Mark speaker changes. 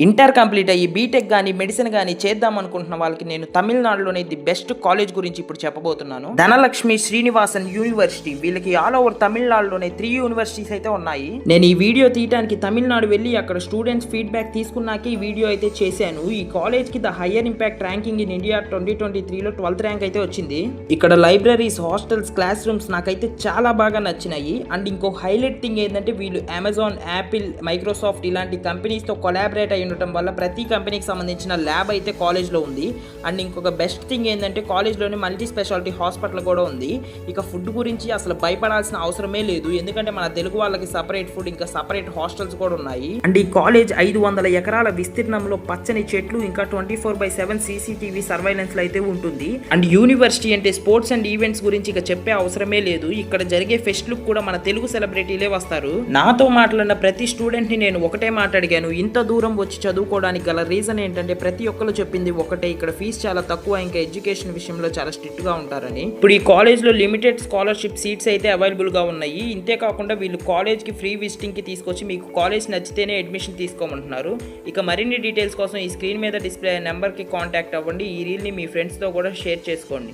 Speaker 1: Inter complete అయ్యి BTech కానీ medicine కానీ చేద్దాం అనుకుంటున్న వాళ్ళకి నేను తమిళనాడులోనే ది బెస్ట్ కాలేజ్ గురించి ఇప్పుడు చెప్పబోతున్నాను. ధనలక్ష్మి శ్రీనివాసన్ యూనివర్సిటీ. వీళ్ళకి ఆల్ ఓవర్ తమిళనాడులోనే 3 యూనివర్సిటీస్ అయితే ఉన్నాయి. నేను ఈ వీడియో తీయడానికి తమిళనాడు వెళ్ళి అక్కడ స్టూడెంట్స్ ఫీడ్బ్యాక్ తీసుకున్నాక ఈ వీడియో అయితే చేశాను. ఈ కాలేజ్ కి the higher impact ranking in India 2023లో 12th ర్యాంక్ అయితే వచ్చింది. ఇక్కడ లైబ్రరీస్, హాస్టల్స్, క్లాస్ రూమ్స్ నాకైతే చాలా బాగా నచ్చినాయి. అండ్ ఇంకో హైలైట్ థింగ్ ఏంటంటే వీళ్ళు అమెజాన్, యాపిల్, మైక్రోసాఫ్ట్ ఇలాంటి కంపెనీస్ తో కొలాబరేట్ అయి ఉండటం వల్ల ప్రతి కంపెనీకి సంబంధించిన ల్యాబ్ అయితే కాలేజ్లో ఉంది. అండ్ ఇంకొక బెస్ట్ థింగ్ ఏంటంటే కాలేజ్లోనే మల్టీ స్పెషాలిటీ హాస్పిటల్ కూడా ఉంది. ఇక ఫుడ్ గురించి అసలు భయపడాల్సిన అవసరమే లేదు, ఎందుకంటే మన తెలుగు వాళ్ళకి సపరేట్ ఫుడ్, ఇంకా సపరేట్ హాస్టల్స్ కూడా ఉన్నాయి. అండ్ ఈ కాలేజ్ 500 ఎకరాల విస్తీర్ణంలో పచ్చని చెట్లు, ఇంకా 24/7 CCTV సర్వైలెన్స్ అయితే ఉంటుంది. అండ్ యూనివర్సిటీ అంటే స్పోర్ట్స్ అండ్ ఈవెంట్స్ గురించి ఇక చెప్పే అవసరమే లేదు. ఇక్కడ జరిగే ఫెస్ట్లకు కూడా మన తెలుగు సెలబ్రిటీలే వస్తారు. నాతో మాట్లాడిన ప్రతి స్టూడెంట్ ని నేను ఒకటే మాట అడిగాను, ఇంత దూరం వచ్చి చదువుకోవడానికి గల రీజన్ ఏంటంటే ప్రతి ఒక్కరు చెప్పింది ఒకటే, ఇక్కడ ఫీజు చాలా తక్కువ, ఇంకా ఎడ్యుకేషన్ విషయంలో చాలా స్ట్రిక్ట్ గా ఉంటారని. ఇప్పుడు ఈ కాలేజ్ లో లిమిటెడ్ స్కాలర్షిప్ సీట్స్ అయితే అవైలబుల్ గా ఉన్నాయి. ఇంతే కాకుండా వీళ్ళు కాలేజ్ కి ఫ్రీ విజిటింగ్ కి తీసుకొచ్చి మీకు కాలేజ్ నచ్చితేనే అడ్మిషన్ తీసుకోమంటున్నారు. ఇక మరిన్ని డీటెయిల్స్ కోసం ఈ స్క్రీన్ మీద డిస్ప్లే నెంబర్ కి కాంటాక్ట్ అవ్వండి. ఈ రీల్ ని మీ ఫ్రెండ్స్ తో కూడా షేర్ చేసుకోండి.